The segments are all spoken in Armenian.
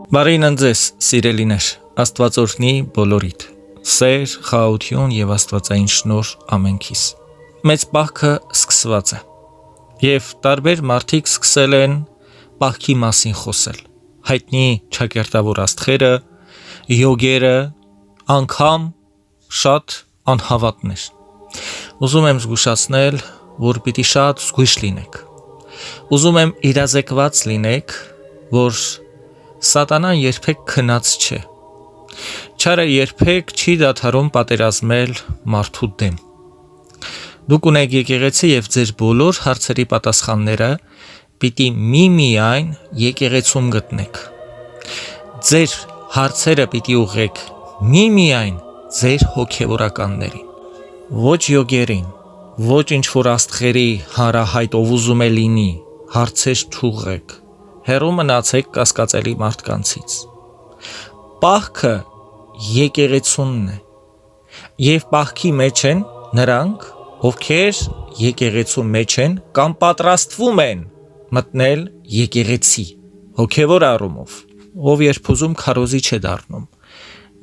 Բարին ընձեզ, սիրելիներ, Աստված օրհնի բոլորիդ, սեր, խաղաղություն և աստվածային շնորհ ամենքիս։ Մեծ պահքը սկսված է, և տարբեր մարդիկ սկսել են պահքի մասին խոսել, հայտնի ճակերտավոր աստղերը, յոգերը, անգամ շատ անհավատներ։ Ուզում եմ զգուշացնել, որ պիտի շատ զգույշ լինեք, ուզում եմ իրազեկված լինեք, որ Սատանան երբեք քնած չէ, չարը երբեք չի դադարում պատերազմել մարդու դեմ։ Դուք ունեք եկեղեցի և ձեր բոլոր հարցերի պատասխանները պիտի միմիայն եկեղեցում գտնեք։ Ձեր հարցերը պիտի ուղղեք միմիայն ձեր հոգևորականներին, ոչ յոգերին, ոչ ինչ-որ աստղերի հանրահայտ ով ուզում է լինի, հարցեր չուղղեք, հեռու մնացեք կասկածելի մարդկանցից։ Պահքը եկեղեցունն է, և պահքի մեջ են նրանք, ովքեր եկեղեցու մեջ են կամ պատրաստվում են մտնել եկեղեցի, հոգևոր առումով, ով երբ ուզում քարոզիչ է դառնում,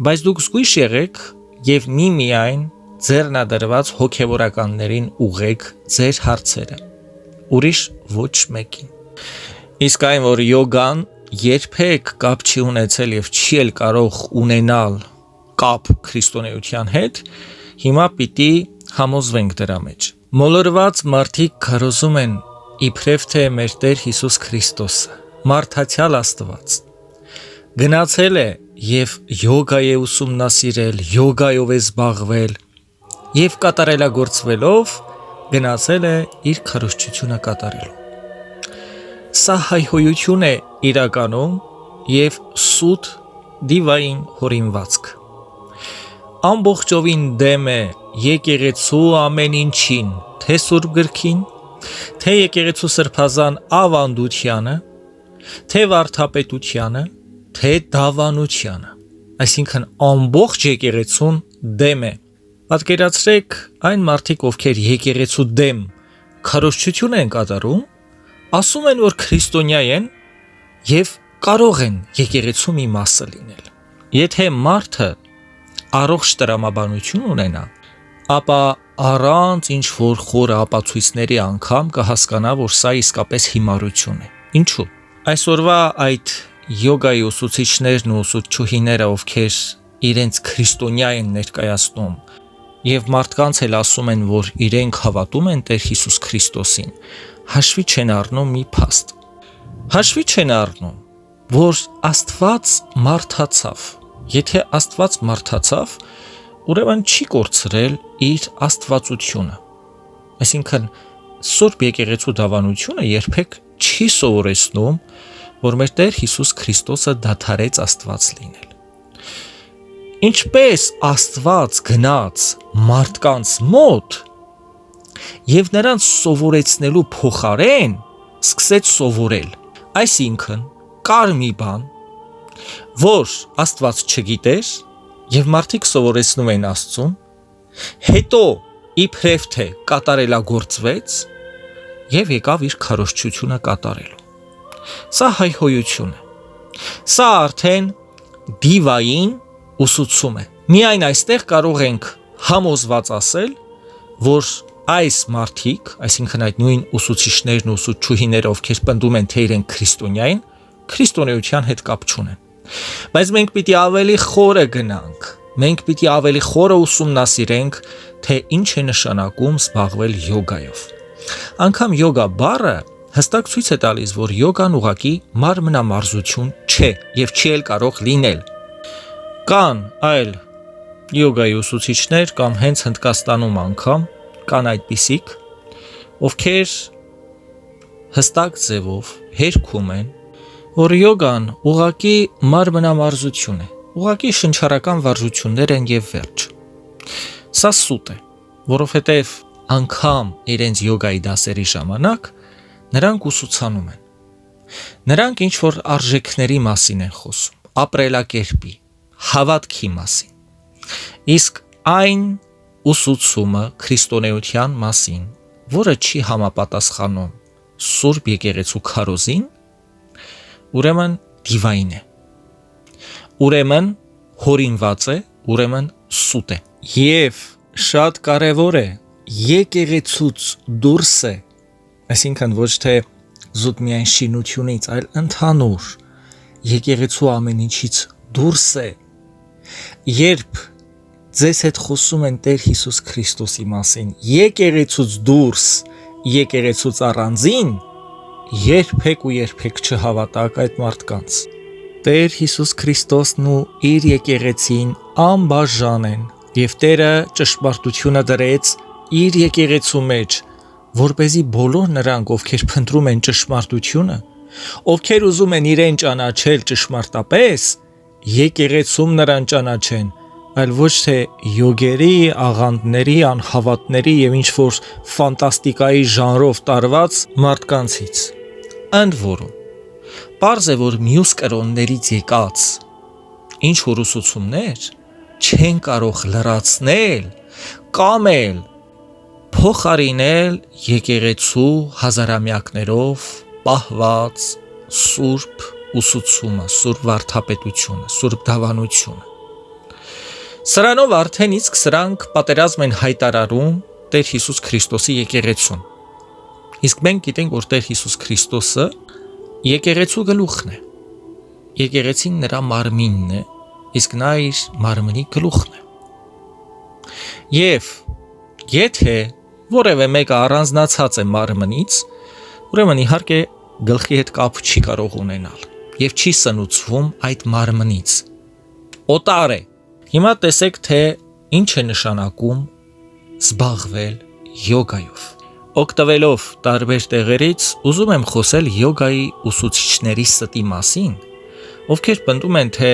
բայց դուք զգույշ եղեք և միմիայն ձեռնադրված հոգևորականներին ուղղեք ձեր հարցերը, ուրիշ ոչ մեկին։ Իսկ այն, որ յոգան երբեք կապ չի ունեցել և չի էլ կարող ունենալ կապ քրիստոնեության հետ, հիմա պիտի համոզվենք դրա մեջ։ Մոլորված մարդիկ քարոզում են իբրև թե մեր Տեր Հիսուս Քրիստոսը, մարդացյալ Աստված, գնացել է և յոգա է ուսումնասիրել, յոգայով է զբաղվել և կատարելագործվելով գնացել է իր քարոզչությունը կատարելու։ Սա հայհոյություն է իրականում և սուտ դիվային հորինվածք։ Ամբողջովին դեմ է եկեղեցու ամեն ինչին, թե Սուրբ Գրքին, թե եկեղեցու սրբազան ավանդությանը, թե վարդապետությանը, թե դավանությանը, այսինքն ամբողջ եկեղեցուն դեմ է։ Պատկերացրեք այն մարդիկ, ովքեր եկեղեցու դեմ քարոզչություն են կատարում, ասում են, որ քրիստոնյա են և կարող են եկեղեցու մի մասը լինել։ Եթե մարդը առողջ տրամաբանություն ունենա, ապա առանց ինչ-որ խորը ապացույցների անգամ կհասկանա, որ սա իսկապես հիմարություն է։ Ինչու՞։ Այսօրվա այդ յոգայի ուսուցիչներն ու ուսուցչուհիները, ովքեր իրենց քրիստոնյա են ներկայացնում և մարդկանց էլ ասում են, որ իրենք հավատում են Տեր Հիսուս Քրիստոսին, հաշվի չեն առնում մի փաստ։ Հաշվի չեն առնում, որ Աստված մարդացավ։ Եթե Աստված մարդացավ, ուրեմն չի կորցրել իր աստվածությունը։ Այսինքն Սուրբ եկեղեցու դավանությունը երբեք չի սովորեցնում, որ մեր Տեր Հիսուս Քրիստոսը դադարեց Աստված լինել։ Ինչպես Աստված գնաց մարդկանց մոտ և նրանց սովորեցնելու փոխարեն սկսեց սովորել, այսինքն կար մի բան, որ Աստված չգիտեր և մարդիկ սովորեցնում են Աստծուն, հետո իբրև թե կատարելագործվեց և եկավ իր քարոզչությունը կատարելու։ Սա հայհոյություն է, սա արդեն դիվային ուսուցում է։ Միայն այստեղ կարող ենք համոզված ասել, որ այս մարդիկ, այսինքն այդ նույն ուսուցիչներն ու ուսուցչուհիները, ովքեր պնդում են, թե իրենք քրիստոնյա են, քրիստոնեության հետ կապ չունեն։ Բայց մենք պիտի ավելի խորը գնանք, մենք պիտի ավելի խորը ուսումնասիրենք, թե ինչ է նշանակում զբաղվել յոգայով։ Անգամ յոգա բառը հստակ ցույց է տալիս, որ յոգան ուղղակի մարմնամարզություն չէ և չի էլ կարող լինել։ Կան այլ յոգայի ուսուցիչներ կամ հենց Հնդկաստանում անգամ կան այդպիսիք, ովքեր հստակ ձևով հերքում են, որ յոգան ուղղակի մարմնամարզություն է, ուղղակի շնչառական վարժություններ են և վերջ։ Սա սուտ է, որովհետև անգամ իրենց յոգայի դասերի ժամանակ նրանք ուսուցանում են։ Նրանք ինչ-որ արժեքների մասին են խոսում, ապրելակերպի, հավատքի մասին։ Իսկ այն ուսուցումը քրիստոնեության մասին, որը չի համապատասխանում Սուրբ եկեղեցու քարոզին, ուրեմն դիվային է, ուրեմն հորինված է, ուրեմն սուտ է։ Եվ շատ կարևոր է, եկեղեցուց դուրս է, այսինքն ոչ թե զուտ միայն շինությունից, այլ ընդհանուր եկեղեցու ամեն ինչից դուրս է։ Երբ ձեզ հետ խոսում են Տեր Հիսուս Քրիստոսի մասին, եկեղեցուց դուրս, եկեղեցուց առանձին, երբեք ու երբեք չհավատաք այդ մարդկանց։ Տեր Հիսուս Քրիստոսն ու իր եկեղեցին անբաժան են, եւ Տերը ճշմարտությունը դրեց իր եկեղեցու մեջ, որպեսզի բոլոր նրանք, ովքեր փնտրում են ճշմարտությունը, ովքեր ուզում են իրեն ճանաչել ճշմարտապես, եկեղեցում նրան ճանաչեն, այլ ոչ թե յոգերի, աղանդների, անհավատների եւ ինչ որ ֆանտաստիկայի ժանրով տարված մարդկանցից։ Ընդ որում, պարզ է, որ մյուս կրոններից եկած ինչ որ ուսուցումներ չեն կարող լրացնել կամ էլ փոխարինել եկեղեցու հազարամյակներով պահված սուրբ ուսուցումը, սուրբ վարդապետությունը, սուրբ դավանությունը։ Սրանով արդեն իսկ սրանք պատերազմ են հայտարարում Տեր Հիսուս Քրիստոսի եկեղեցուն։ Իսկ մենք գիտենք, որ Տեր Հիսուս Քրիստոսը եկեղեցու գլուխն է։ Եկեղեցին նրա մարմինն է, իսկ նա իր մարմնի գլուխն է։ Եվ եթե որևէ մեկը առանձնացած է մարմնից, ուրեմն իհարկե գլխի հետ կապ չի կարող ունենալ եւ չի սնուցվում այդ մարմնից։ Օտար է։ Հիմա տեսեք, թե ինչ է նշանակում զբաղվել յոգայով։ Օգտվելով տարբեր տեղերից ուզում եմ խոսել յոգայի ուսուցիչների ստի մասին, ովքեր պնդում են, թե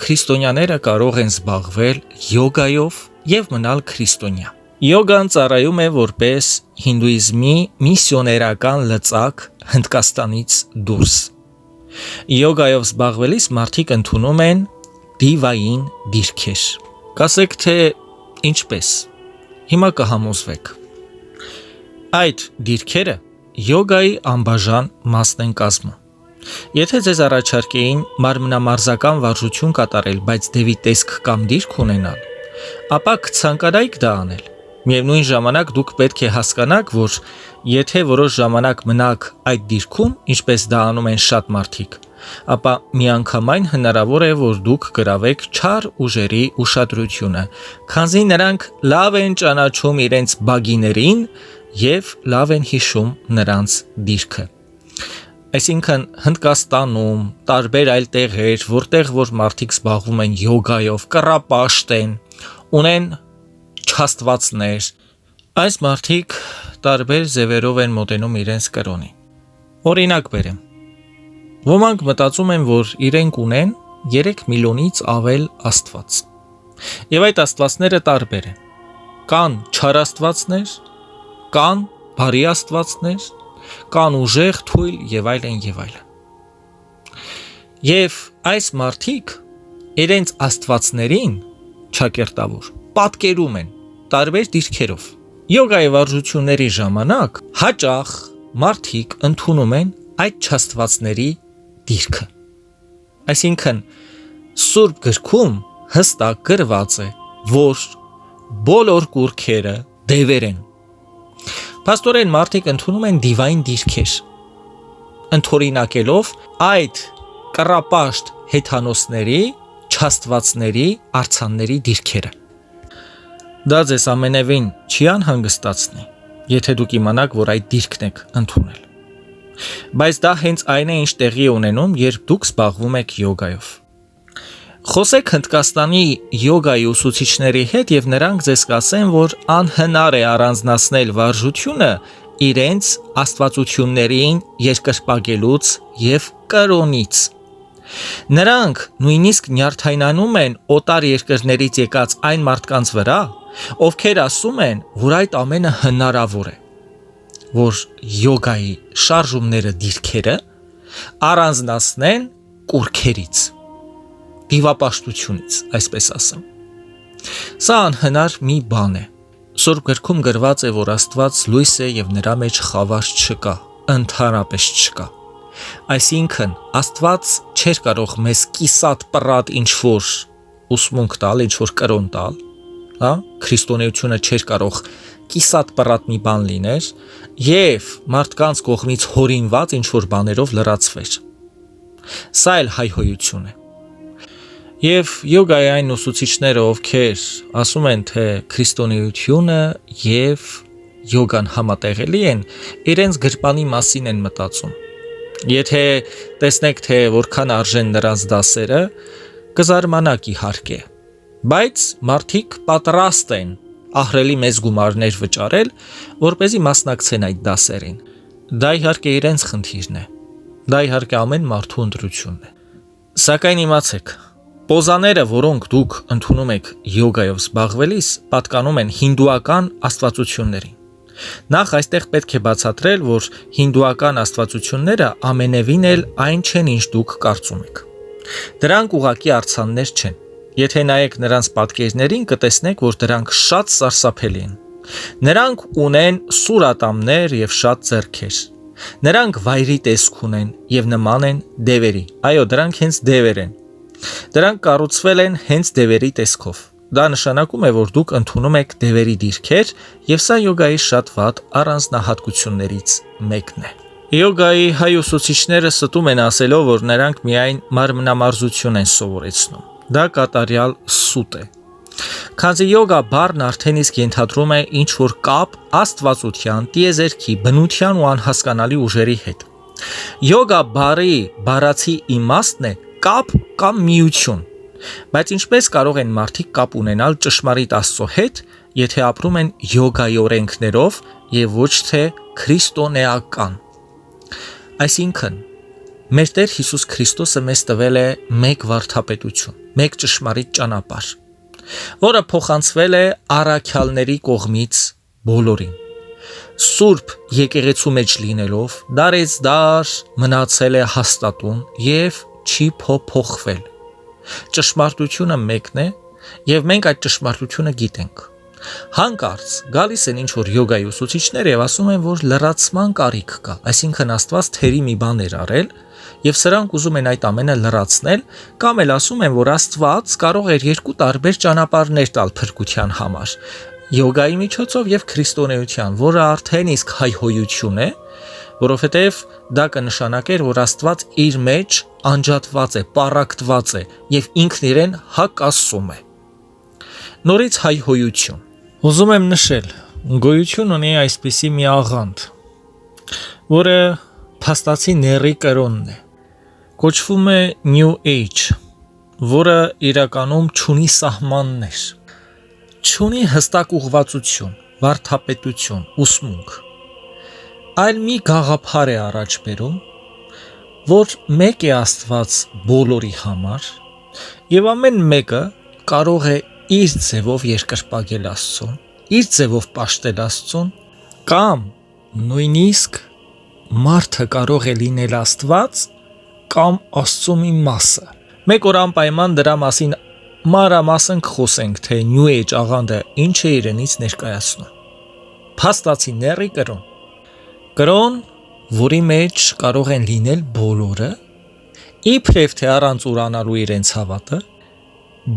քրիստոնյաները կարող են զբաղվել յոգայով եւ մնալ քրիստոնյա։ Յոգան ծառայում է որպես հինդուիզմի միսիոներական լծակ Հնդկաստանից դուրս։ Յոգայով զբաղվելիս մարդիկ ընդունում են դիվային դիրքեր։ Կասեք, թե ինչպես։ Հիմա կհամոզվեք։ Այդ դիրքերը յոգայի անբաժան մասն են կազմում։ Եթե ձեզ առաջարկեին մարմնամարզական վարժություն կատարել, բայց դևի տեսք կամ դիրք ունենալ, ապա կցանկանայիք դա անել։ Միևնույն ժամանակ դուք պետք է հասկանաք, որ եթե որոշ ժամանակ մնաք այդ դիրքում, ինչպես դա անում են շատ մարդիկ, ապա միանգամայն հնարավոր է, որ դուք գրավեք չար ուժերի ուշադրությունը, քանզի նրանք լավ են ճանաչում իրենց բագիներին եւ լավ են հիշում նրանց դիրքը։ Այսինքն Հնդկաստանում, տարբեր այլ տեղեր, որտեղ որ մարդիկ զբաղվում են յոգայով, կռապաշտ են, ունեն չաստվածներ, այս մարդիկ տարբեր ձևերով են մոտենում իրենց կրոնին։ Օրինակ բերեմ։ Ոմանք մտածում են, որ իրենք ունեն 3 միլիոնից ավել աստված։ Եվ այդ աստվածները տարբեր են։ Կան չար աստվածներ, կան բարի աստվածներ, կան ուժեղ, թույլ եւ այլն եւ այլն։ Եվ այս մարդիկ իրենց աստվածներին չակերտավոր պատկերում են տարբեր դիրքերով։ Յոգայի վարժությունների ժամանակ հաճախ մարդիկ ընդունում են այդ չաստվածների դիրքը։ Այսինքն Սուրբ գրքում հստակ գրված է, որ բոլոր կուռքերը դևեր են։ Փաստորեն մարդիկ ընդունում են դիվային դիրքեր, ընդօրինակելով այդ կռապաշտ հեթանոսների, չաստվածների, արձանների դիրքերը։ Դա ձեզ ամենևին չի անհանգստացնի, եթե դուք իմանաք, որ այդ դիրքն եք ընդունել։ Բայց դա հենց այն է, ինչ տեղի ունենում, երբ դուք զբաղվում եք յոգայով։ Խոսեք Հնդկաստանի յոգայի ուսուցիչների հետ եւ նրանք ձեզ կասեն, որ անհնար է առանձնացնել վարժությունը իրենց աստվածություններին երկրպագելուց եւ կրոնից։ Նրանք նույնիսկ նյարդայնանում են օտար երկրներից եկած այն մարդկանց վրա, ովքեր ասում են, որ այդ ամենը հնարավոր է, որ յոգայի շարժումները, դիրքերը առանձնացնեն կուռքերից, դիվապաշտությունից, այսպես ասեմ։ Սա անհնար մի բան է։ Սուրբ գրքում գրված է, որ Աստված լույս է եւ նրա մեջ խավար չկա, ընդհանրապես չկա։ Այսինքն Աստված չէր կարող մեզ կիսատ պռատ ինչ-որ ուսմունք տալ, ինչ-որ կրոն տալ, հա, քրիստոնեությունը չէր կարող կիսատ պռատ մի բան լիներ եւ մարդկանց կողմից հորինված ինչ-որ բաներով լրացվեր։ Սա էլ հայհոյություն է։ Եվ յոգայի այն ուսուցիչները, ովքեր ասում են, թե քրիստոնեությունը եւ յոգան համատեղելի են, իրենց գրպանի մասին են մտածում։ Եթե տեսնեք, թե որքան արժեն նրանց դասերը, կզարմանաք իհարկե, բայց մարդիկ պատրաստ են ահռելի մեծ գումարներ վճարել, որպեսզի մասնակցեն այդ դասերին։ Դա իհարկե իրենց խնդիրն է։ Դա իհարկե ամեն մարդու ընտրությունն է։ Սակայն իմացեք, պոզաները, որոնք դուք ընդունում եք յոգայով զբաղվելիս, պատկանում են հինդուական աստվածություններին։ Նախ այստեղ պետք է բացատրել, որ հինդուական աստվածությունները ամենևին էլ այն չեն, ինչ դուք կարծում եք։ Դրանք ուղղակի արձաններ չեն։ Եթե նայեք նրանց պատկերներին, կտեսնեք, որ դրանք շատ սարսափելի են։ Նրանք ունեն սուր ատամներ եւ շատ ձեռքեր։ Նրանք վայրի տեսք ունեն եւ նման են դևերի։ Այո, դրանք հենց դևեր են։ Դրանք կառուցվել են հենց դևերի տեսքով։ Դա նշանակում է, որ դուք ընդունում եք դևերի դիրքեր, եւ սա յոգայի շատ վատ առանձնահատկություններից մեկն է։ Յոգայի հայ ուսուցիչները ստում են ասելով, որ նրանք միայն մարմնամարզություն են սովորեցնում։ Դա կատարյալ սուտ է։ Քանզի յոգա բառն արդեն իսկ ենթադրում է ինչ-որ կապ աստվածության, տիեզերքի, բնության ու անհասկանալի ուժերի հետ։ Յոգա բառի բառացի իմաստն է կապ կամ միություն։ Բայց ինչպես կարող են մարդիկ կապ ունենալ ճշմարիտ Աստծո հետ, եթե ապրում են յոգայի օրենքներով եւ ոչ թե քրիստոնեական։ Այսինքն, մեր Տեր Հիսուս Քրիստոսը մեզ տվել է մեկ վարդապետություն, մեկ ճշմարիտ ճանապարհ, որը փոխանցվել է առաքյալների կողմից բոլորին։ Սուրբ եկեղեցու մեջ լինելով, դարից դար մնացել է հաստատուն եւ չի փոփոխվել։ Ճշմարտությունը մեկն է եւ մենք այդ ճշմարտությունը գիտենք։ Հանկարծ գալիս են ինչ-որ յոգայի ուսուցիչներ եւ ասում են, որ լրացման կարիք կա, այսինքն Աստված թերի մի բան էր արել եւ սրանք ուզում են այդ ամենը լրացնել, կամ էլ ասում են, որ Աստված կարող էր երկու տարբեր ճանապարհներ տալ փրկության համար՝ յոգայի միջոցով եւ քրիստոնեության, որը արդեն իսկ հայհոյություն է, որովհետեւ դա կնշանակեր, որ Աստված իր մեջ անջատված է, պառակտված է եւ ինքն իրեն հակասում է։ Նորից հայհոյություն։ Ուզում եմ նշել, գոյություն ունի այսպիսի մի աղանդ, որը փաստացի ների կրոնն է։ Կոչվում է New Age, որը իրականում չունի սահմաններ, չունի հստակ ուղղվածություն, վարդապետություն, ուսմունք, այլ մի գաղափար է առաջ բերում, որ մեկ է Աստված բոլորի համար եւ ամեն մեկը կարող է իր ձևով երկրպագել Աստծուն, իր ձևով պաշտել Աստծուն, կամ նույնիսկ մարդը կարող է լինել Աստված կամ Աստծո մի մասը։ Մեկ օր անպայման դրա մասին մանրամասն կխոսենք, թե New Age աղանդը ինչ է իրենից ներկայացնում։ Փաստացի ների կրոն, որի մեջ կարող են լինել բոլորը, իբրև թե առանց ուրանալու իրենց հավատը,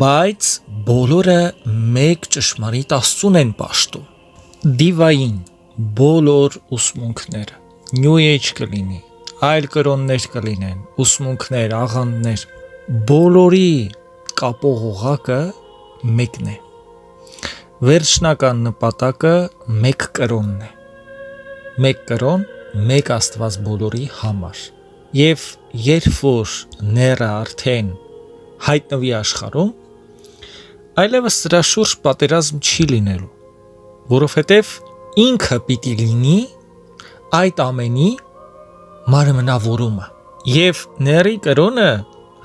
բայց բոլորը մեկ ճշմարիտ Աստծուն են պաշտում։ Դիվային բոլոր ուսմունքները, New Age կլինի, այլ կրոններ կլինեն, ուսմունքներ, աղանդներ, բոլորի կապող օղակը մեկն է։ Վերջնական նպատակը մեկ կրոնն է։ Մեկ կրոն, մեկ Աստված բոլորի համար։ Եվ երբ որ ները արդեն հայտնվի աշխարհում, այլևս դրա շուրջ պատերազմ չի լինելու, որովհետև ինքը պիտի լինի այդ ամենի մարմնավորումը։ Եվ ների կրոնը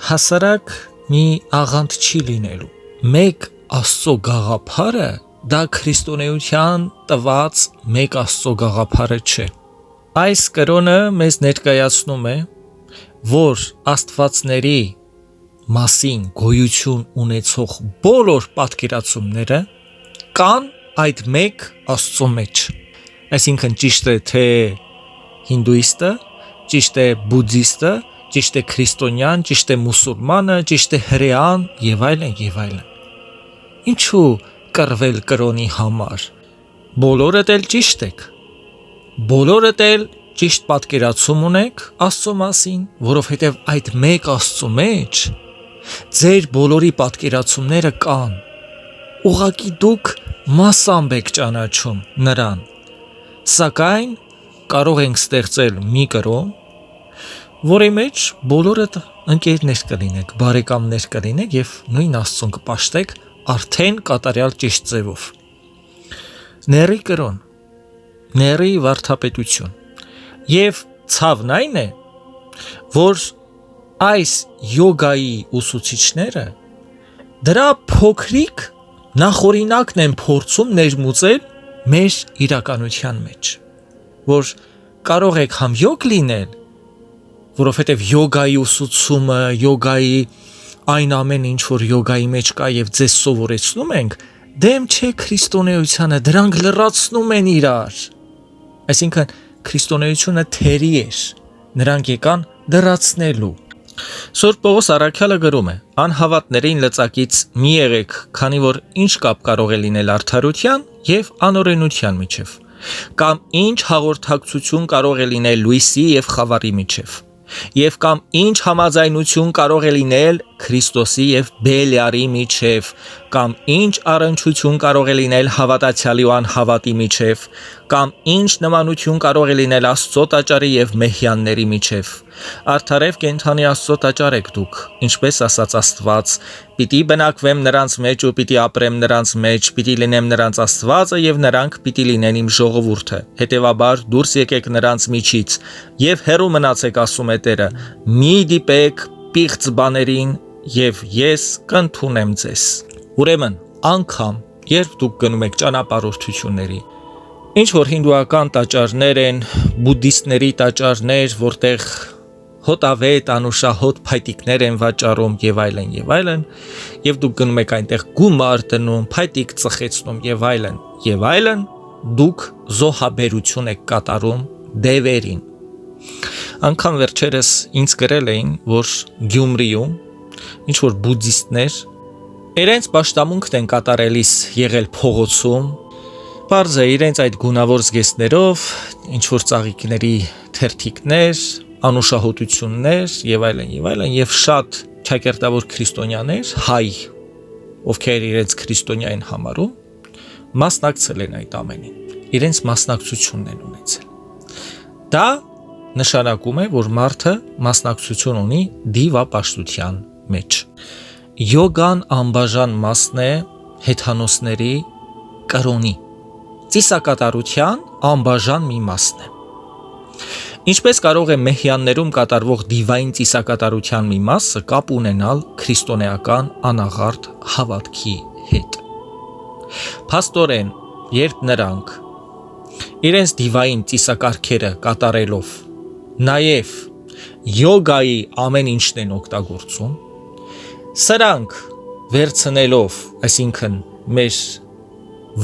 հասարակ մի աղանդ չի լինելու։ Մեկ Աստծո գաղափարը դա քրիստոնեության տված մեկ Աստծո գաղափարը չէ։ Այս կրոնը մեզ ներկայացնում է, որ աստվածների մասին գոյություն ունեցող բոլոր պատկերացումները կան այդ մեկ Աստծո մեջ։ Այսինքն ճիշտ է թե հինդուիստը, ճիշտ է բուդդիստը, ճիշտ է քրիստոնյան, ճիշտ է մուսուլմանը, ճիշտ է հրեան եւ այլն եւ այլն։ Ինչու կռվել կրոնի համար։ Բոլորդ էլ ճիշտ եք։ Բոլորդ էլ ճիշտ պատկերացում ունեք Աստծո մասին, որովհետև այդ մեկ Աստծո մեջ ձեր բոլորի պատկերացումները կան։ Ուղղակի դուք մասամբ եք ճանաչում նրան։ Սակայն կարող ենք ստեղծել մի կրոն, որի մեջ բոլորդ ընկերներ կլինեք, բարեկամներ կլինեք եւ նույն Աստծուն կպաշտեք արդեն կատարյալ ճիշտ ձևով։ Ների կրոն, ների վարդապետություն։ Եվ ցավն այն է, որ այս յոգայի ուսուցիչները դրա փոքրիկ նախօրինակն են փորձում ներմուծել մեր իրականության մեջ, որ կարող եք համ յոգ լինել, որովհետև յոգայի ուսուցումը, յոգայի այն ամեն ինչ, որ յոգայի մեջ կա եւ ձեզ սովորեցնում ենք, դեմ չէ քրիստոնեությանը, դրանք լրացնում են իրար։ Այսինքն քրիստոնեությունը թերի էր, նրանք եկան լրացնելու։ Սուրբ Պողոս առաքյալը գրում է. անհավատներին լծակից մի եղեք, քանի որ ինչ կապ կարող է լինել արդարության եւ անօրենության միջև, կամ ինչ հաղորդակցություն կարող է լինել լույսի եւ խավարի միջև, եւ կամ ինչ համաձայնություն կարող է լինել Քրիստոսի եւ Բելիարի միջև, կամ ինչ առնչություն կարող է լինել հավատացյալի ու անհավատի միջև, կամ ինչ նմանություն կարող է լինել Աստծո տաճարի եւ մեհյանների միջև։ Արդարև կենդանի Աստծո տաճար եք դուք, ինչպես ասաց Աստված. պիտի բնակվեմ նրանց մեջ ու պիտի ապրեմ նրանց մեջ, պիտի լինեմ նրանց Աստվածը եւ նրանք պիտի լինեն իմ ժողովուրդը։ Հետևաբար դուրս եկեք նրանց միջից եւ հեռու մնացեք, ասում է Տերը, մի դիպեք պիղծ բաներին եւ ես կընդունեմ ձեզ։ Ուրեմն անգամ երբ դուք գնում եք ճանապարհորդությունների, ինչ որ հինդուական տաճարներ են, բուդդիստների տաճարներ, որտեղ հոտավետ, անուշահոտ փայտիկներ են վաճառում եւ այլն, եւ դուք գնում եք այնտեղ գումար դնում, փայտիկ ծխեցնում եւ այլն, դուք զոհաբերություն եք կատարում դևերին։ Անկամ վերջերս ինձ գրել էին, որ Գյումրիում ինչ որ բուդդիստներ իրենց պաշտամունքն են կատարելիս եղել փողոցում, բարձ է իրենց այդ գունավոր զգեստներով, ինչ որ ծաղիկների թերթիկներ, անուշահոտություններ եւ այլն, եւ շատ ճակերտավոր քրիստոնյաներ, հայ, ովքեր իրենց քրիստոնյա են համարում, մասնակցել են այդ ամենին, իրենց մասնակցությունն են ունեցել։ Դա նշանակում է, որ մարդը մասնակցություն ունի դիվապաշտության մեջ։ Յոգան անբաժան մասն է հեթանոսների կրոնի, ծիսակատարության անբաժան մի մասն է։ Ինչպես կարող է մեհյաններում կատարվող դիվային ծիսակատարության մի մասը կապ ունենալ քրիստոնեական անաղարտ հավատքի հետ։ Փաստորեն, երբ նրանք իրենց դիվային ծիսակարգերը կատարելով նաև յոգայի ամեն ինչն են օգտագործում, սրանք վերցնելով, այսինքն մեր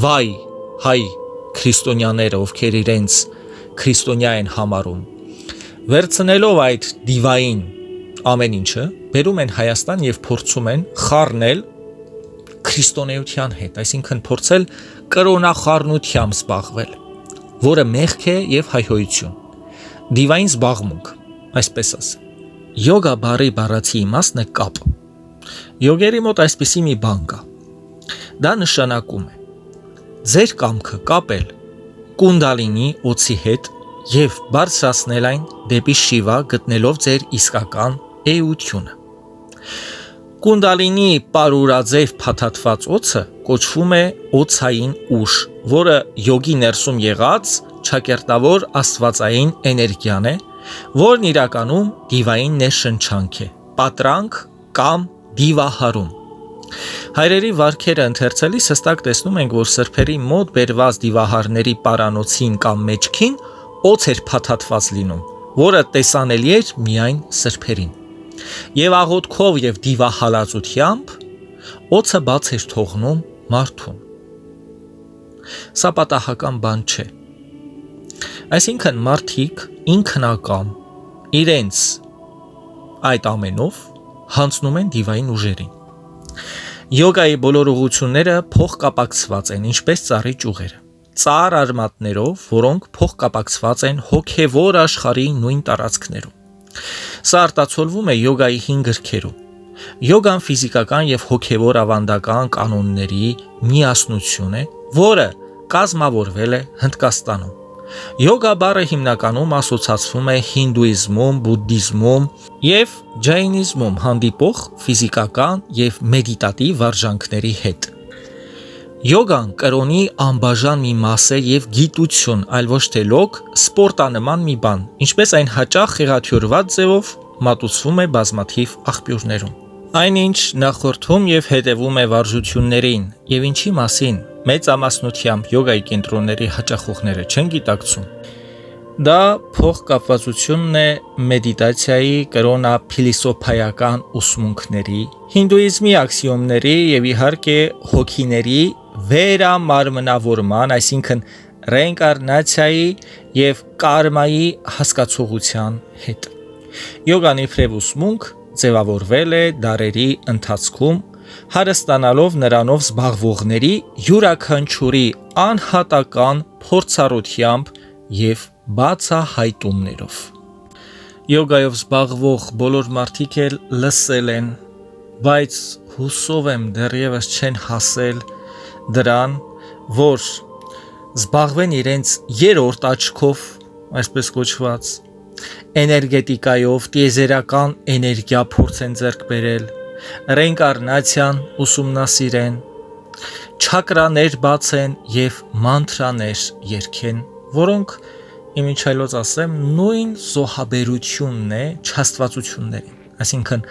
վայ հայ քրիստոնյաները, ովքեր իրենց քրիստոնյա են համարում, վերցնելով այդ դիվային ամեն ինչը, բերում են Հայաստան եւ փորձում են խառնել քրիստոնեության հետ, այսինքն փորձել կրոնախառնությամբ զբաղվել, որը մեղք է եւ հայհոյություն, դիվային զբաղմունք, այսպես ասեմ։ Յոգա բառի բառացի իմաստն է կապ։ Յոգերի մոտ այսպիսի մի բան կա։ Դա նշանակում է ձեր կամքը կապել կունդալինի օձի հետ եւ բարձրացնել այն դեպի շիվա, գտնելով ձեր իսկական էությունը։ Կունդալինի պարուրաձև փաթաթված օձը կոչվում է օձային ուժ, որը յոգի ներսում եղած ճակերտավոր աստվածային էներգիան է, որն իրականում դիվային ներշնչանք է, պատրանք կամ դիվահարում։ Հայրերի վարքերը ընթերցելիս հստակ տեսնում ենք, որ սրբերի մոտ բերված դիվահարների պարանոցին կամ մեջքին օձ էր փաթաթված լինում, որը տեսանելի էր միայն սրբերին։ Եվ աղոթքով եւ դիվահալածությամբ օձը բաց էր թողնում մարդուն։ Սա պատահական բան չէ։ Այսինքն մարդիկ ինքնակամ իրենց այդ ամենով հանձնում են դիվային ուժերին։ Յոգայի բոլոր ուղղությունները փոխկապակցված են, ինչպես ծառի ճյուղերը, ծառ արմատներով, որոնք փոխկապակցված են հոգևոր աշխարհի նույն տարածքներում։ Սա արտացոլվում է յոգայի 5 գրքերում։ Յոգան ֆիզիկական եւ հոգևոր ավանդական կանոնների միասնություն է, որը կազմավորվել է Հնդկաստանում։ Յոգա բառը հիմնականում ասոցացվում է հինդուիզմում, բուդդիզմում եւ ջայնիզմում հանդիպող ֆիզիկական եւ մեդիտատիվ վարժանքների հետ։ Յոգան կրոնի անբաժան մի մաս է եւ գիտություն, այլ ոչ թե լոկ սպորտանման մի բան, ինչպես այն հաճախ խեղաթյուրված ձևով մատուցվում է բազմաթիվ աղբյուրներում։ Այնինչ նախորդում եւ հետևում է վարժություններին եւ ինչի մասին մեծամասնությամբ յոգայի կենտրոնների հաճախողները չեն գիտակցում, դա փոխկապվածությունն է մեդիտացիայի, կրոնափիլիսոփայական ուսմունքների, հինդուիզմի աքսիոմների եւ իհարկե հոգիների վերամարմնավորման, այսինքն ռեինկարնացիայի եւ կարմայի հասկացողության հետ։ Յոգան իբրև ուսմունք ձևավորվել է դարերի ընթացքում, հարստանալով նրանով զբաղվողների յուրաքանչյուրի անհատական փորձառությամբ եւ բացահայտումներով։ Յոգայով զբաղվող բոլոր մարդիկ էլ լսել են, բայց հուսով եմ դեռևս չեն հասել դրան, որ զբաղվեն իրենց երրորդ աչքով, այսպես կոչված, էներգետիկայով, տիեզերական էներգիա փորձեն ձեռք բերել, ռեինկարնացիան ուսումնասիրեն, չակրաներ բացեն եւ մանթրաներ երգեն, որոնք իմիջայլոց ասեմ նույն զոհաբերությունն է չաստվածություններին, այսինքն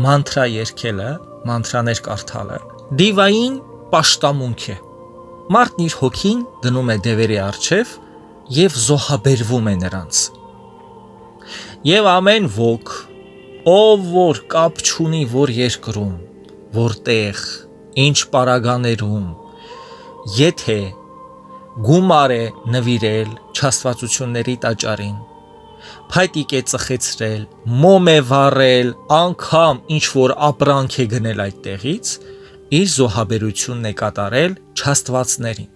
մանթրա երգելը, մանթրաներ կարդալը դիվային պաշտամունք է։ Մարդն իր հոգին դնում է դևերի առջև եւ զոհաբերվում է նրանց։ Եվ ամեն ոք, ով որ կապ չունի որ երկրում, որտեղ, ինչ պարագաներում, եթե գումար է նվիրել չաստվածությունների տաճարին, փայտիկ է ծխեցրել, մոմ է վառել, անգամ ինչ որ ապրանք է գնել այդտեղից, իր զոհաբերությունն է կատարել չաստվածներին։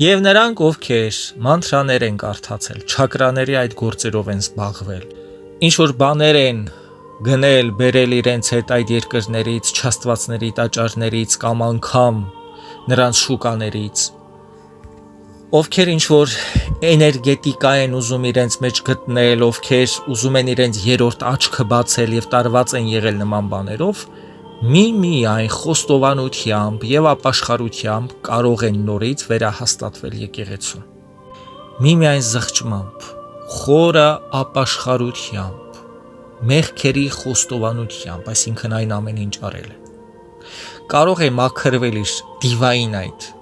Եվ նրանք, ովքեր մանթրաներ են կարդացել, չակրաների այդ գործերով են զբաղվել, ինչ որ բաներ են գնել, բերել իրենց հետ այդ երկրներից, չաստվածների տաճարներից կամ անգամ նրանց շուկաներից, ովքեր ինչ որ էներգետիկա են ուզում իրենց մեջ գտնել, ովքեր ուզում են իրենց երրորդ աչքը բացել եւ տարված են եղել նման բաներով, միայն խոստովանությամբ եւ ապաշխարությամբ կարող են նորից վերահաստատվել եկեղեցուն։ Միայն զղջմամբ, խորը ապաշխարությամբ, մեղքերի խոստովանությամբ, այսինքն այն ամեն ինչ արել է, կարող է մաքրվել իր դիվային այդ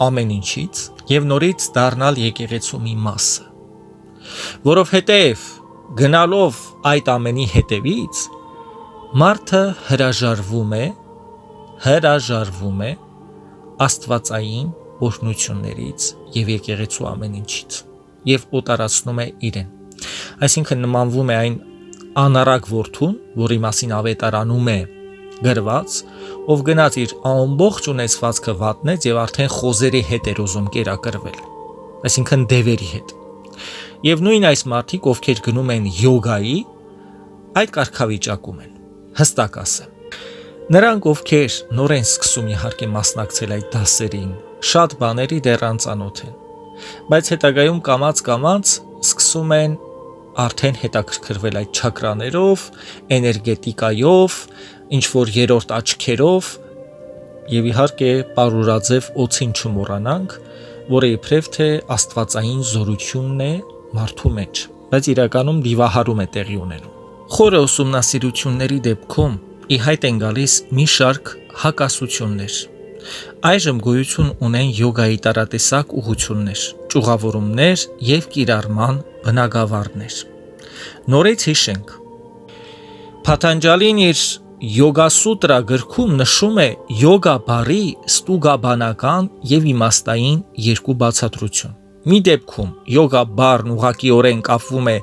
ամեն ինչից եւ նորից դառնալ եկեղեցու մի մասը, որովհետեւ գնալով այդ ամենի հետևից մարդը հրաժարվում է աստվածային օրհնություններից եւ եկեղեցու ամեն ինչից եւ օտարացնում է իրեն, այսինքն նմանվում է այն անառակ որդուն, որի մասին ավետարանում է գրված, ով գնաց իր ամբողջ ունեցվածքը վատնեց եւ արդեն խոզերի հետ էր ուզում կերակրվել, այսինքն դևերի հետ։ Եվ նույն այս մարդիկ, ովքեր գնում են յոգայի, այդ կարգավիճակում են, հստակ ասեմ։ Նրանք, ովքեր նոր են սկսում իհարկե մասնակցել այդ դասերին, շատ բաների դեռ անծանոթ են, բայց հետագայում կամաց սկսում են արդեն հետաքրքրվել այդ չակրաներով, էներգետիկայով, ինչ որ երրորդ աչքերով եւ իհարկե պարուրաձև օծին չմոռանանք, որը իբրև թե աստվածային զորությունն է մարդու մեջ, բայց իրականում դիվահարում է տեղի ունենում։ Խորը ուսումնասիրությունների դեպքում ի հայտ են գալիս մի շարք հակասություններ։ Այժմ գոյություն ունեն յոգայի տարատեսակ ուղղություններ, ճյուղավորումներ եւ կիրառման բնագավառներ։ Նորից հիշենք։ Փաթանջալին իր Յոգասուտրա գրքում նշում է յոգա բառի ստուգաբանական եւ իմաստային երկու բացատրություն։ Մի դեպքում յոգա բառն ուղղակիորեն կապվում է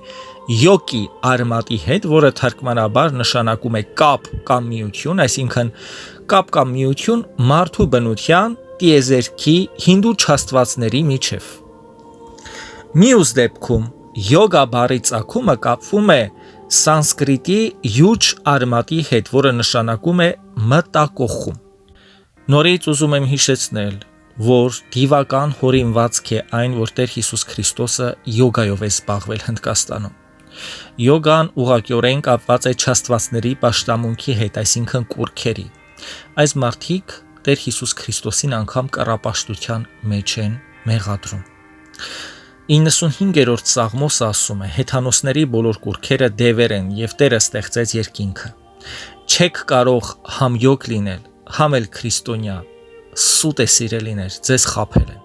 յոգի արմատի հետ, որը թարգմանաբար նշանակում է կապ կամ միություն, այսինքն կապ կամ միություն մարդու բնության, տիեզերքի, հինդու չաստվածների միջև։ Մյուս դեպքում յոգա բառի ծագումը կապվում է սանսկրիտի յուջ արմատի հետ, որը նշանակում է մտակոխում։ Նորից ուզում եմ հիշեցնել, որ դիվական հորինվածք է այն, որ Տեր Հիսուս Քրիստոսը յոգայով է զբաղվել Հնդկաստանում։ Յոգան ուղղակիորեն կապված է չաստվածների պաշտամունքի հետ, այսինքն կուռքերի։ Այս մարդիկ Տեր Հիսուս Քրիստոսին անգամ կռապաշտության մեջ են մեղադրում։ 95-րդ Սաղմոսը ասում է. հեթանոսների բոլոր կուռքերը դևեր են և Տերը ստեղծեց երկինքը։ Չեք կարող համ յոգ լինել, համ էլ քրիստոնյա, սուտ է սիրելիներ, ձեզ խաբել են։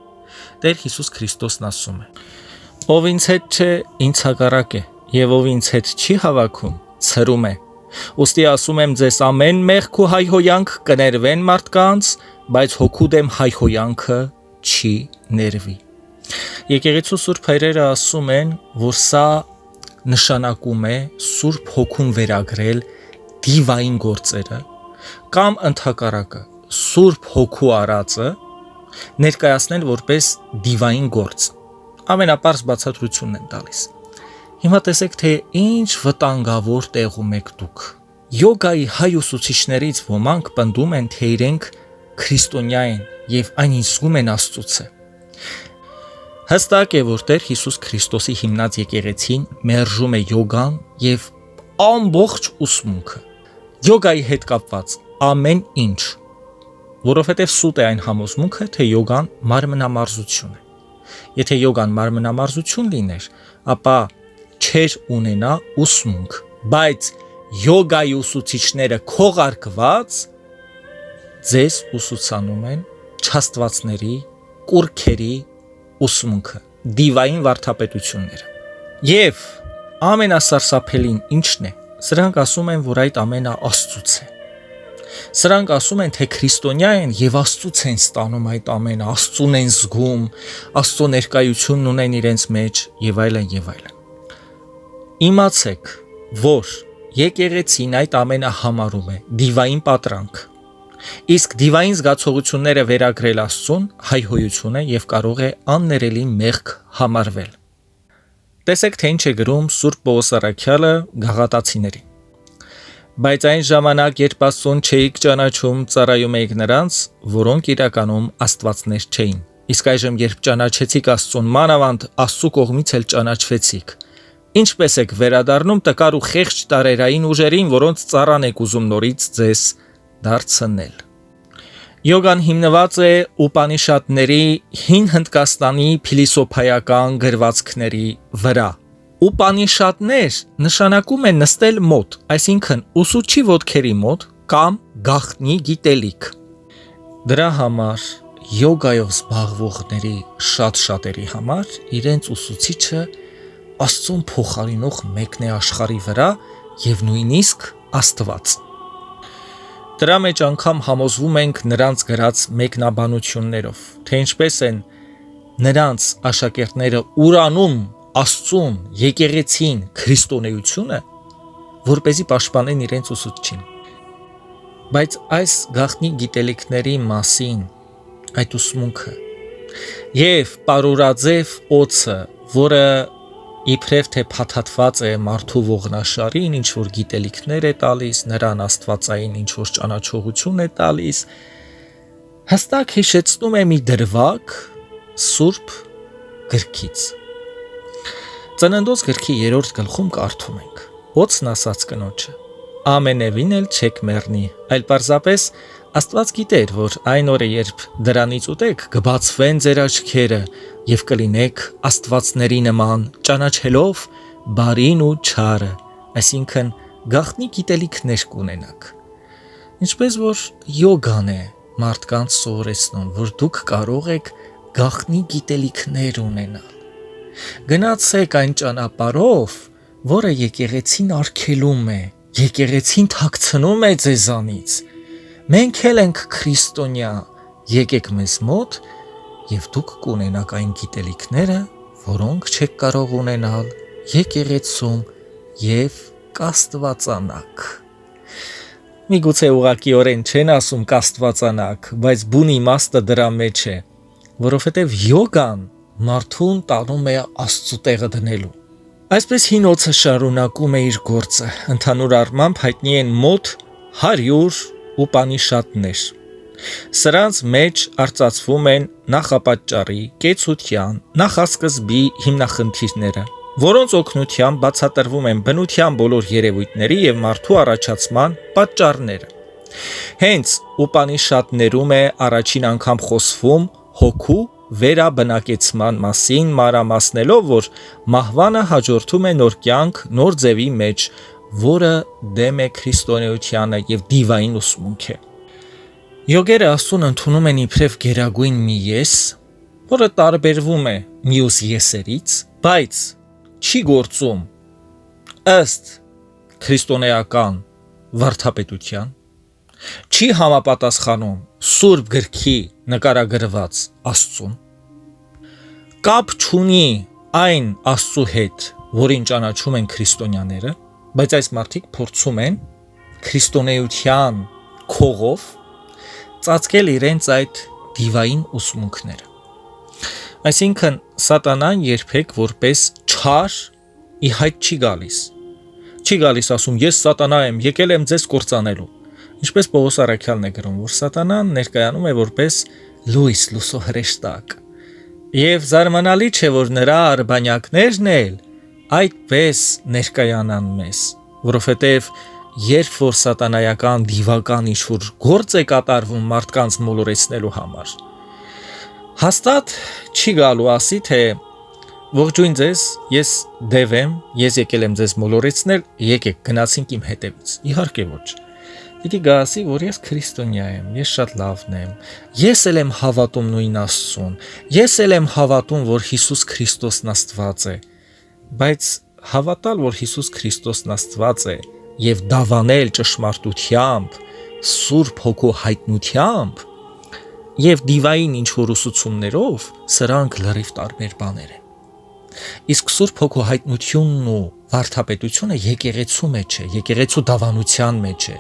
Տեր Հիսուս Քրիստոսն ասում է. ով ինձ հետ չէ, ինձ հակառակ է, և ով ինձ հետ չի հավաքում, ցրում է։ Ուստի ասում եմ ձեզ, ամեն մեղք ու հայհոյանք կներվեն մարդկանց, բայց հոգու դեմ հայհոյանքը չի ներվի։ Եկեղեցու Սուրբ Հայրերը ասում են, որ սա նշանակում է Սուրբ Հոգուն վերագրել դիվային գործերը կամ ընդհակառակը Սուրբ Հոգու արածը ներկայացնել որպես դիվային գործ։ Ամենապարզ բացատրությունն են տալիս։ Հիմա տեսեք, թե ինչ վտանգավոր տեղում եք դուք։ Յոգայի հայ ուսուցիչներից ոմանք պնդում են, թե իրենք քրիստոնյա են և այն զգում են Աստծուց է։ Հստակ է, որ Տեր Հիսուս Քրիստոսի հիմնած եկեղեցին մերժում է յոգան և ամբողջ ուսմունքը։ Յոգայի հետ կապված ամեն ինչ, որովհետև սուտ է այն համոզմունքը, թե յոգան մարմնամարզություն է։ Եթե յոգան մարմնամարզություն լիներ, ապա չէր ունենա ուսմունք, բայց յոգայի ուսուցիչները քողարկված ձեզ ուսուցանում են չաստվածների, կուռքերի ուսմունքը, դիվային վարդապետությունները։ Եվ ամենասարսափելին ինչն է, սրանք ասում են, որ այդ ամենը Աստծուց է։ Սրանք ասում են, թե քրիստոնյա են և Աստծուց են ստանում այդ ամենը, Աստծուն են զգում, Աստծո ներկայությունն ունեն իրենց մեջ և այլն և այլն։ Իմացեք, որ եկեղեցին այդ ամենը համարում է դիվային պատրանք, իսկ դիվային զգացողությունները վերագրել Աստծուն հայհոյություն է և կարող է աններելի մեղք համարվել։ Տեսեք, թե ինչ է գրում Սուրբ Պողոս առաքյալը Գաղատացիներին։ Բայց այն ժամանակ, երբ Աստծուն չէիք ճանաչում, ծառայում էիք նրանց, որոնք իրականում աստվածներ չէին։ Իսկ այժմ, երբ ճանաչեցիք Աստծուն, մանավանդ Աստծու կողմից էլ ճանաչվեցիք, ինչպես եք վերադառնում տկար ու խեղճ տարերային ուժերին, որոնց ծառան եք ուզում նորից ձեզ դարձնել։ Յոգան հիմնված է Ուպանիշադների հին Հնդկաստանի փիլիսոփայական գրվածքների վրա։ Ուպանիշադներ նշանակում է նստել մոտ, այսինքն ուսուցչի ոտքերի մոտ կամ գաղտնի գիտելիք։ Դրա համար յոգայով զբաղվողների շատ-շատերի համար իրենց ուսուցիչը Աստծուն փոխարինող մեկն է աշխարհի վրա և նույնիսկ Աստված։ Դրա մեջ անգամ համոզվում ենք նրանց գրած մեկնաբանություններով, թե ինչպես են նրանց աշակերտները ուրանում Աստծուն, եկեղեցին, քրիստոնեությունը, որպեսզի պաշտպանեն իրենց ուսուցչին։ Բայց այս գաղտնի գիտելիքների մասին, այդ ուսմունքը և պարուրաձև օձը, որը իբրև թե փաթաթված է մարդու ողնաշարին, ինչ որ գիտելիքներ է տալիս, նրան աստվածային ինչ որ ճանաչողություն է տալիս, հստակ հիշեցնում է մի դրվագ Սուրբ գրքից։ Ծննդոց գրքի 3-րդ գլխում կարդում ենք. Օձն ասաց կնոջը. ամենևին էլ չեք մեռնի, այլ պարզապես Աստված գիտեր, որ այն օրը, երբ դրանից ուտեք, կբացվեն ձեր աչքերը և կլինեք աստվածների նման, ճանաչելով բարին ու չարը, այսինքն գաղտնի գիտելիքներ կունենաք։ Ինչպես որ յոգան է մարդկանց սովորեցնում, որ դուք կարող եք գաղտնի գիտելիքներ ունենալ։ Գնացեք այն ճանապարհով, որը եկեղեցին արգելում է, եկեղեցին թաքցնում է ձեզանից։ Մենք էլ ենք քրիստոնյա, եկեք մեզ մոտ և դուք կունենաք այն գիտելիքները, որոնք չեք կարող ունենալ եկեղեցում եւ կաստվածանակ։ Միգուցե ուղղակիորեն չեն ասում կաստվածանակ, բայց բուն իմաստը դրա մեջ է, որովհետեւ յոգան մարդուն տանում է Աստծո տեղը դնելու։ Այսպես հին օձը շարունակում է իր գործը, ընդհանուր առմամբ հայտնի են մոտ 100 ուպանիշադներ։ Սրանց մեջ արծացվում են նախապատճառի, կեցության, նախասկզբի հիմնախնդիրները, որոնց օգնությամբ բացատրվում են բնության բոլոր երևույթների եւ մարդու առաջացման պատճառները։ Հենց ուպանիշադներում է առաջին անգամ խոսվում հոգու վերաբնակեցման մասին, մանրամասնելով, որ մահվանը հաջորդում է նոր կյանք, նոր ձևի մեջ, որը դեմ է քրիստոնեությանը եւ դիվային ուսմունք է։ Յոգերը Աստծուն ընդունում են իբրև գերագույն մի ես, որը տարբերվում է մյուս եսերից, բայց չի գործում ըստ քրիստոնեական վարդապետության, չի համապատասխանում Սուրբ գրքի նկարագրված Աստծուն, կապ չունի այն Աստծու հետ, որին ճանաչում են քրիստոնյաները, բայց այս մարդիկ փորձում են քրիստոնեության քողով ծածկել իրենց այդ դիվային ուսմունքները։ Այսինքն սատանան երբեք որպես չար ի հայտ չի գալիս։ Չի գալիս ասում ես սատանա եմ, եկել եմ ձեզ կործանելու։ Ինչպես Պողոս առաքյալն է գրում, որ սատանան ներկայանում է որպես լույս, լուսո հրեշտակ։ Եվ զարմանալի չէ, որ նրա արբանյակներն էլ այդպես ներկայանան մեզ, որովհետև երբ որ սատանայական դիվական ինչ-որ գործ է կատարվում մարդկանց մոլորեցնելու համար, հաստատ չի գալու ասի, թե ողջույն ձեզ, ես դև եմ, ես եկել եմ ձեզ մոլորեցնել, եկեք գնացինք իմ հետևից։ Իհարկե ոչ։ Պիտի գա ասի, որ ես քրիստոնյա եմ, ես շատ լավն եմ, ես էլ եմ հավատում նույն Աստծուն, ես էլ եմ հավատում, որ Հիսուս Քրիստոսն Աստված է, բայց հավատալ, որ Հիսուս Քրիստոսն Աստված է եւ դավանել ճշմարտությամբ, Սուրբ Հոգու հայտնությամբ եւ դիվային ինչ-որ ուսուցումներով, սրանք լրիվ տարբեր բաներ են։ Իսկ Սուրբ Հոգու հայտնությունն ու վարդապետությունը եկեղեցու մեջ է, եկեղեցու դավանության մեջ է։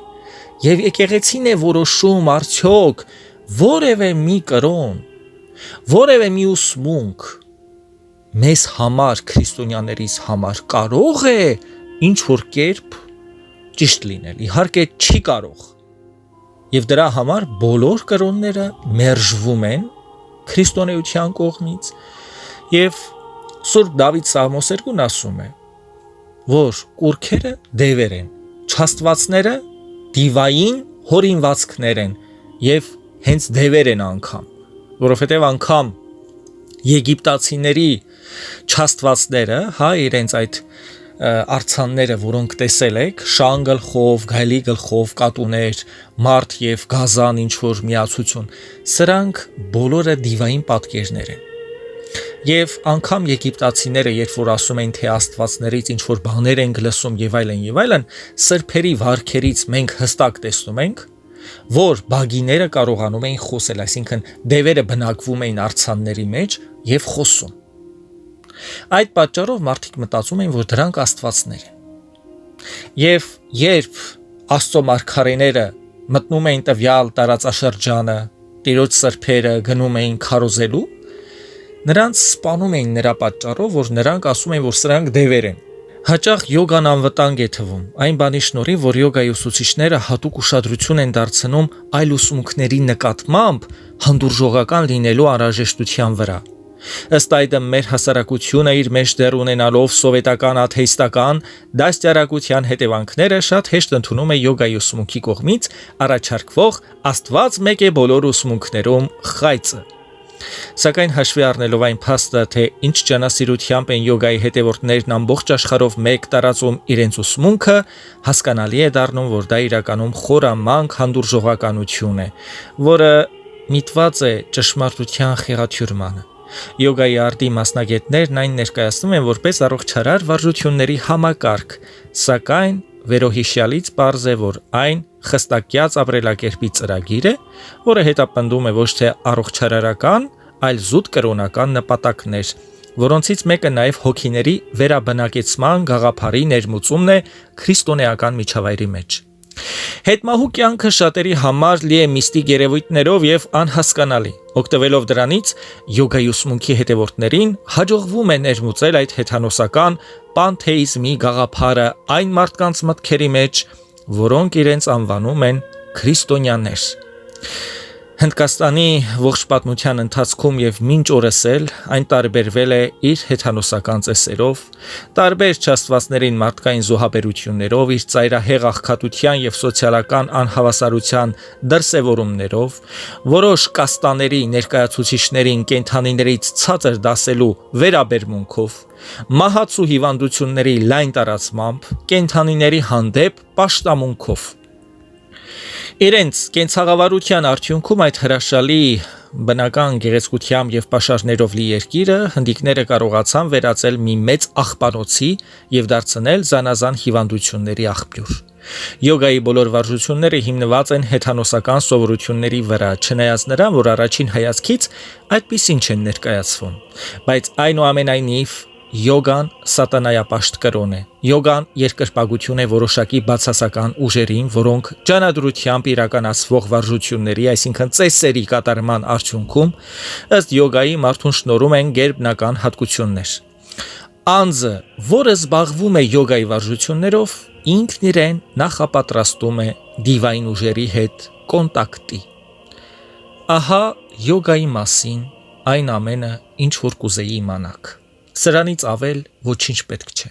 Եվ եկեղեցին է որոշում արդյոք որևէ մի կրոն, որևէ մի ուսմունք մեզ համար, քրիստոնյաներիս համար կարող է ինչ որ կերպ ճիշտ լինել։ Իհարկե չի կարող։ Եվ դրա համար բոլոր կրոնները մերժվում են քրիստոնեության կողմից, եւ Սուրբ Դավիթ Սաղմոս 2-ն ասում է, որ կուրքերը դևեր են, չաստվածները դիվային հորինվածքներ են եւ հենց դևեր են անգամ, որովհետեւ անգամ եգիպտացիների չաստվածները, իրենց այդ արցանները, որոնք տեսել եք, շան գլխով, գայլի գլխով, կատուներ, մարդ եւ գազան ինչ որ միացություն, սրանք բոլորը դիվային պատկերներ են։ Եվ անգամ եգիպտացիները, երբ որ ասում են, թե աստվածներից ինչ որ բաներ են լսում եւ այլն, սրբերի վարքերից մենք հստակ տեսնում ենք, որ բագիները կարողանում էին խոսել, այսինքն դևերը բնակվում էին արցանների մեջ եւ խոսում։ Այդ պատճառով մարդիկ մտածում են, որ դրանք աստվածներ են։ Եվ երբ Աստծո մարգարեները մտնում էին տվյալ տարածաշրջանը, Տիրոջ սրբերը գնում էին քարոզելու, նրանց սպանում էին նրա պատճառով, որ նրանք ասում են, որ սրանք դևեր են։ Հաճախ յոգան անվտանգ է թվում, այն բանի շնորհիվ, որ յոգայի ուսուցիչները հատուկ ուշադրություն են դարձնում այլ ուսմունքների նկատմամբ հանդուրժողական լինելու անհրաժեշտության վրա։ Ըստ այդմ մեր հասարակությունը իր մեջ դեռ ունենալով սովետական աթեիստական դաստիարակության հետևանքները շատ հեշտ ընդունում է յոգայի ուսմունքի կողմից առաջարկվող Աստված մեկ է բոլոր ուսմունքներում խայծը։ Սակայն հաշվի առնելով այն փաստը, թե ինչ ճանասիրությամբ են յոգայի հետևորդներն ամբողջ աշխարհով մեկ տարածում իրենց ուսմունքը, հասկանալի է դառնում, որ դա իրականում խորամանկ հանդուրժողականություն է, որը միտված է ճշմարտության խեղաթյուրմանը։ Յոգայի արտի մասնագետներն այն ներկայացնում են որպես առողջարար վարժությունների համակարգ, սակայն վերոհիշյալից պարզ է, որ այն խստակյաց ապրելակերպի ծրագիր է, որը հետապնդում է ոչ թե առողջարարական, այլ զուտ կրոնական նպատակներ որոնցից մեկը նաև հոգիների վերաբնակեցման գաղափարի ներմուծումն է քրիստոնեական միջավայրի մեջ։ Հետմահու կյանքը շատերի համար լի է միստիկ երևույթներով եւ անհասկանալի։ Օգտվելով դրանից, յոգայի ուսմունքի հետևորդներին հաջողվում է ներմուծել այդ հեթանոսական պանթեիզմի գաղափարը այն մարդկանց մտքերի մեջ, որոնք իրենց անվանում են քրիստոնյաներ։ Հնդկաստանի ողջ պատմության ընթացքում եւ մինչ օրս էլ այն տարբերվել է իր հեթանոսական ծեսերով, տարբեր չաստվածներին մարդկային զոհաբերություններով, իր ծայրահեղ աղքատության եւ սոցիալական անհավասարության դրսեւորումներով, որոշ կաստաների ներկայացուցիչներին կենդանիներից ցածր դասելու վերաբերմունքով, մահացու հիվանդությունների լայն տարածմամբ, կենդանիների հանդեպ պաշտամունքով։ Իրենց կենցաղավարության արդյունքում այդ հրաշալի բնական գեղեցկությամբ եւ պաշարներով լի երկիրը հնդիկները կարողացան վերածել մի մեծ աղբանոցի եւ դարձնել զանազան հիվանդությունների աղբյուր։ Յոգայի բոլոր վարժությունները հիմնված են հեթանոսական սովորությունների վրա, չնայած նրան, որ առաջին հայացքից այդպիսին չեն ներկայացվում, բայց այնուամենայնիվ յոգան սատանայապաշտ կրոն է։ Յոգան երկրպագություն է որոշակի բացասական ուժերին, որոնք ճանադրությամբ իրականացվող վարժությունների, այսինքն ծեսերի կատարման արդյունքում ըստ յոգայի մարդուն շնորհում են գերբնական հատկություններ։ Անձը, որը զբաղվում է յոգայի վարժություններով, ինքն իրեն նախապատրաստում է դիվային ուժերի հետ կոնտակտի։ Ահա յոգայի մասին այն ամենը, ինչ որ կուզեի իմանաք։ Սրանից ավել ոչինչ պետք չէ։